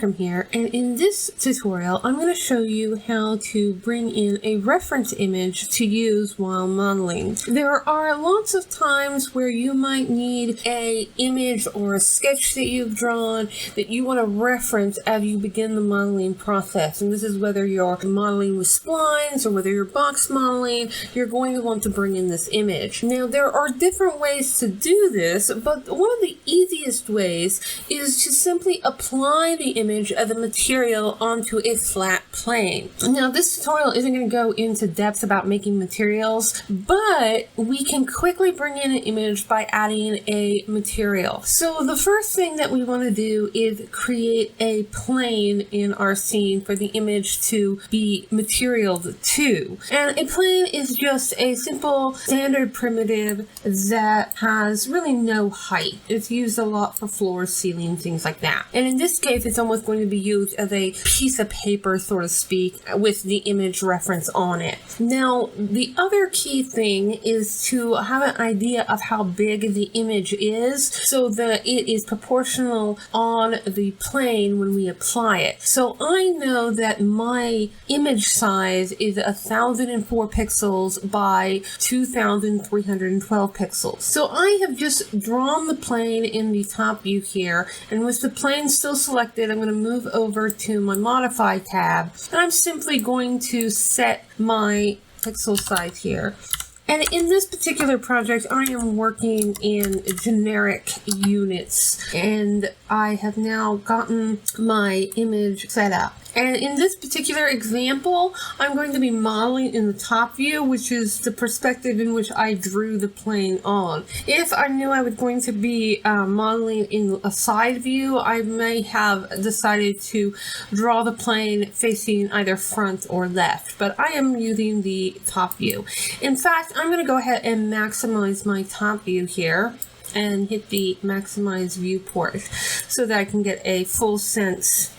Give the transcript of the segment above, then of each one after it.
Akram here, and in this tutorial I'm going to show you how to bring in a reference image to use while modeling. There are lots of times where you might need an image or a sketch that you've drawn that you want to reference as you begin the modeling process, and this is whether you're modeling with splines or whether you're box modeling. You're going to want to bring in this image. Now there are different ways to do this, but one of the easiest ways is to simply apply the image of the material onto a flat plane. Now this tutorial isn't going to go into depth about making materials, but we can quickly bring in an image by adding a material. So the first thing that we want to do is create a plane in our scene for the image to be materialed to. And a plane is just a simple standard primitive that has really no height. It's used a lot for floors, ceilings, things like that. And in this case, it's almost going to be used as a piece of paper, so to speak, with the image reference on it. Now, the other key thing is to have an idea of how big the image is so that it is proportional on the plane when we apply it. So I know that my image size is 1004 pixels by 2312 pixels. So I have just drawn the plane in the top view here, and with the plane still selected, I'm going to move over to my Modify tab, and I'm simply going to set my pixel size here. And in this particular project, I am working in generic units, and I have now gotten my image set up. And in this particular example, I'm going to be modeling in the top view, which is the perspective in which I drew the plane on. If I knew I was going to be modeling in a side view, I may have decided to draw the plane facing either front or left, but I am using the top view. In fact, I'm going to go ahead and maximize my top view here and hit the maximize viewport so that I can get a full sense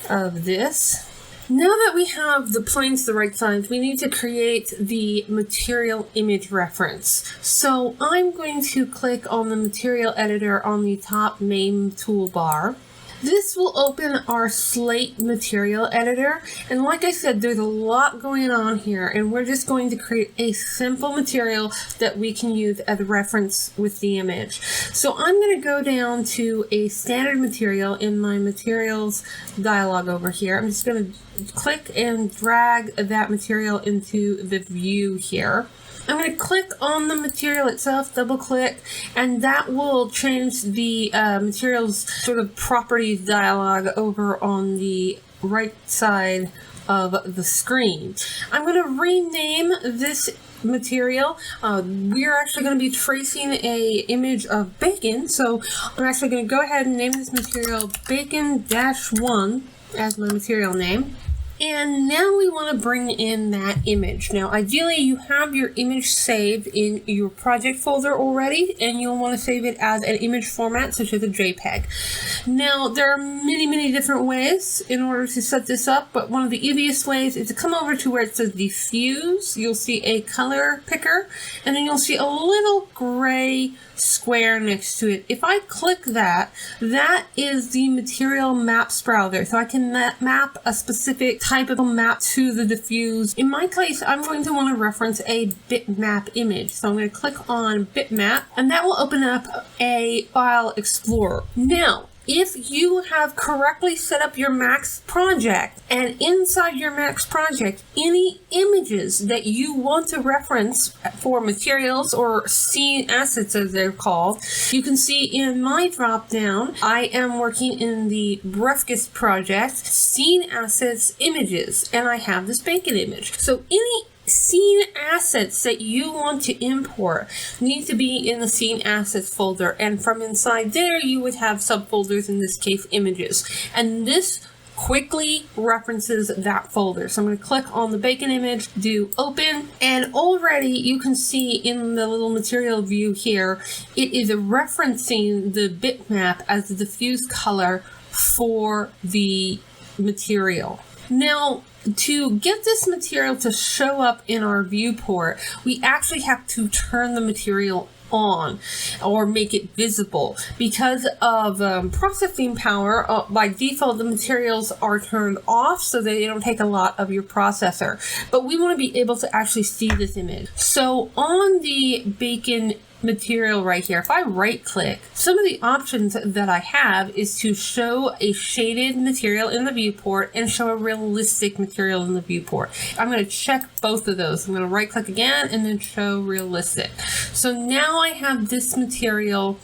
of this. Now that we have the planes the right size, we need to create the material image reference. So I'm going to click on the material editor on the top main toolbar. This will open our slate material editor, and like I said, there's a lot going on here, and we're just going to create a simple material that we can use as a reference with the image. So I'm going to go down to a standard material in my materials dialog over here. I'm just going to click and drag that material into the view here. I'm going to click on the material itself, double click, and that will change the material's sort of properties dialog over on the right side of the screen. I'm going to rename this material. We're actually going to be tracing a image of bacon, so I'm actually going to go ahead and name this material bacon-1 as my material name. And now we want to bring in that image. Now, ideally, you have your image saved in your project folder already, and you'll want to save it as an image format, such as a JPEG. Now, there are many different ways in order to set this up, but one of the easiest ways is to come over to where it says diffuse. You'll see a color picker, and then you'll see a little gray square next to it. If I click that, that is the material maps browser. So I can map a specific type of a map to the diffuse. In my case, I'm going to want to reference a bitmap image. So I'm going to click on bitmap, and that will open up a file explorer. Now, if you have correctly set up your Max project, and inside your Max project, any images that you want to reference for materials or scene assets as they're called, you can see in my drop down, I am working in the Brefkis project, scene assets images, and I have this bacon image. So any scene assets that you want to import need to be in the scene assets folder, and from inside there you would have subfolders, in this case images, and this quickly references that folder. So I'm going to click on the bacon image, do open, and already you can see in the little material view here, it is referencing the bitmap as the diffuse color for the material. Now, to get this material to show up in our viewport, we actually have to turn the material on or make it visible. Because of processing power, by default the materials are turned off so they don't take a lot of your processor. But we want to be able to actually see this image. So on the bacon material right here, if I right click, some of the options that I have is to show a shaded material in the viewport and show a realistic material in the viewport. I'm going to check both of those. I'm going to right click again and then show realistic. So now I have this material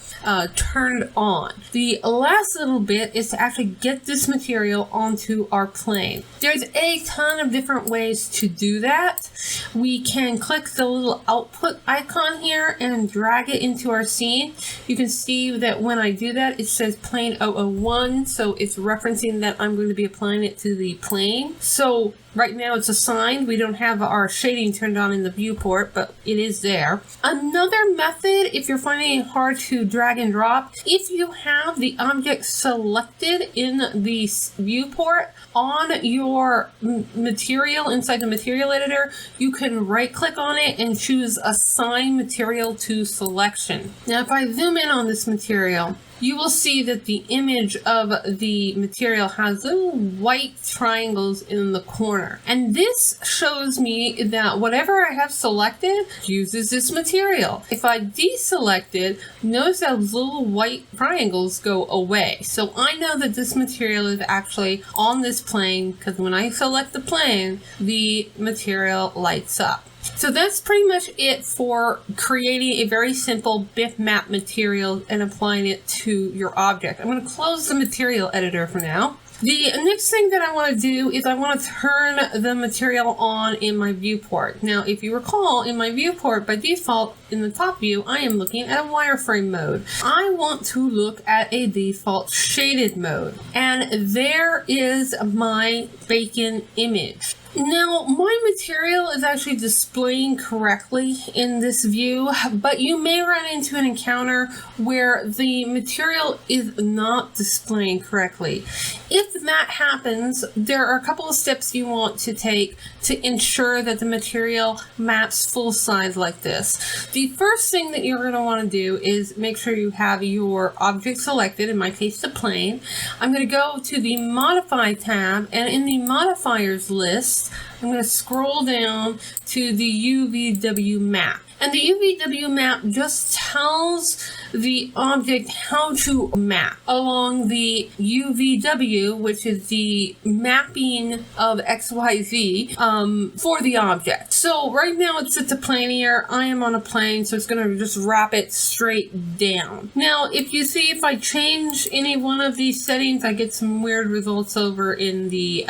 turned on. The last little bit is to actually get this material onto our plane. There's a ton of different ways to do that. We can click the little output icon here and drag it into our scene. You can see that when I do that, it says plane 001, so it's referencing that I'm going to be applying it to the plane. So right now it's assigned. We don't have our shading turned on in the viewport, but it is there. Another method, if you're finding it hard to drag and drop, if you have the object selected in the viewport on your material inside the material editor, you can right click on it and choose assign material to selection. Now if I zoom in on this material, you will see that the image of the material has little white triangles in the corner. And this shows me that whatever I have selected uses this material. If I deselect it, notice those little white triangles go away. So I know that this material is actually on this plane because when I select the plane, the material lights up. So that's pretty much it for creating a very simple bitmap material and applying it to your object. I'm going to close the material editor for now. The next thing that I want to do is I want to turn the material on in my viewport. Now, if you recall, in my viewport, by default, in the top view, I am looking at a wireframe mode. I want to look at a default shaded mode. And there is my bacon image. Now, my material is actually displaying correctly in this view, but you may run into an encounter where the material is not displaying correctly. If that happens, there are a couple of steps you want to take to ensure that the material maps full size like this. The first thing that you're going to want to do is make sure you have your object selected, in my case the plane. I'm going to go to the Modify tab, and in the Modifiers list, I'm going to scroll down to the UVW Map. And the UVW Map just tells the object how to map along the UVW, which is the mapping of XYZ for the object. So right now it's at the plane here. I am on a plane, so it's going to just wrap it straight down. Now, if you see, if I change any one of these settings, I get some weird results over in the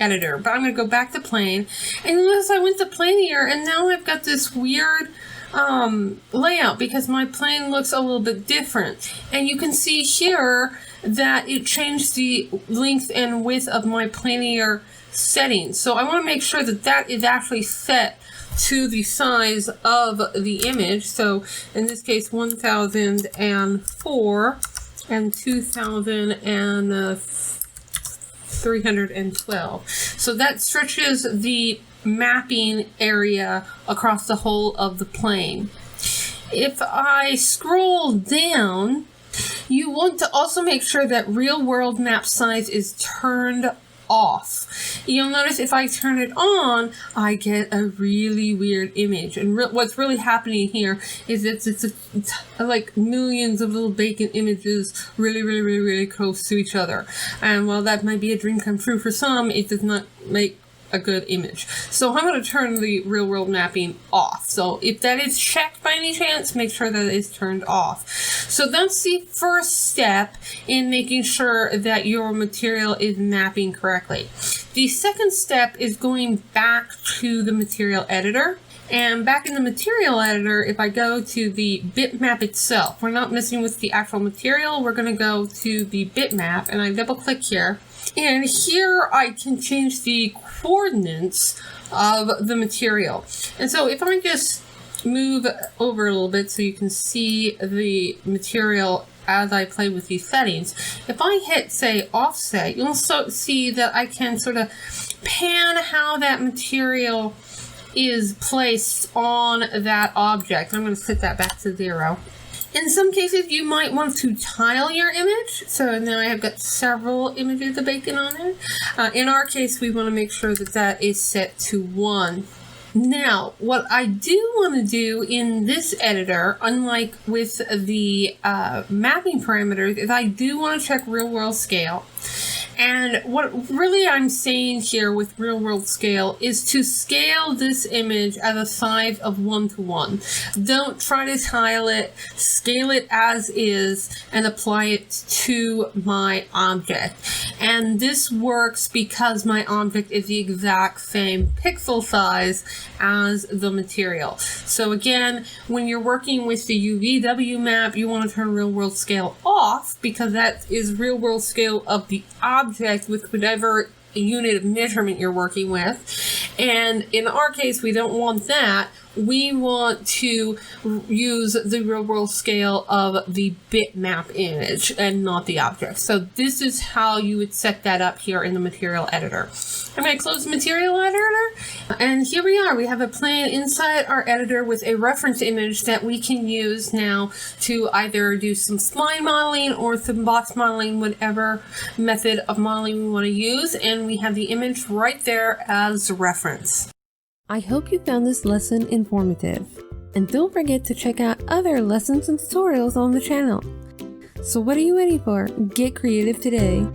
editor. But I'm going to go back to plane, and notice I went to plane here, and now I've got this weird layout because my plane looks a little bit different. And you can see here that it changed the length and width of my planar settings. So I want to make sure that that is actually set to the size of the image. So in this case, 1004 and 2312. So that stretches the mapping area across the whole of the plane. If I scroll down, you want to also make sure that real world map size is turned off. You'll notice if I turn it on, I get a really weird image. And what's really happening here is it's like millions of little bacon images really close to each other. And while that might be a dream come true for some, it does not make a good image. So I'm going to turn the real world mapping off. So if that is checked by any chance, make sure that it is turned off. So that's the first step in making sure that your material is mapping correctly. The second step is going back to the material editor. And back in the material editor, if I go to the bitmap itself, we're not messing with the actual material. We're going to go to the bitmap, and I double click here. And here I can change the coordinates of the material. And so if I just move over a little bit so you can see the material as I play with these settings, if I hit, say, offset, you'll see that I can sort of pan how that material is placed on that object. I'm going to set that back to 0. In some cases, you might want to tile your image. So now I have got several images of bacon on it. In our case, we want to make sure that that is set to 1. Now, what I do want to do in this editor, unlike with the mapping parameters, is I do want to check real world scale. And what really I'm saying here with real world scale is to scale this image at a size of 1:1. Don't try to tile it, scale it as is, and apply it to my object. And this works because my object is the exact same pixel size as the material. So again, when you're working with the UVW map, you want to turn real world scale off because that is real world scale of the object with whatever unit of measurement you're working with. And in our case, we don't want that. We want to use the real world scale of the bitmap image and not the object. So this is how you would set that up here in the material editor. I'm going to close the material editor, and here we are. We have a plane inside our editor with a reference image that we can use now to either do some spline modeling or some box modeling, whatever method of modeling we want to use, and we have the image right there as a reference. I hope you found this lesson informative, and don't forget to check out other lessons and tutorials on the channel. So what are you waiting for? Get creative today!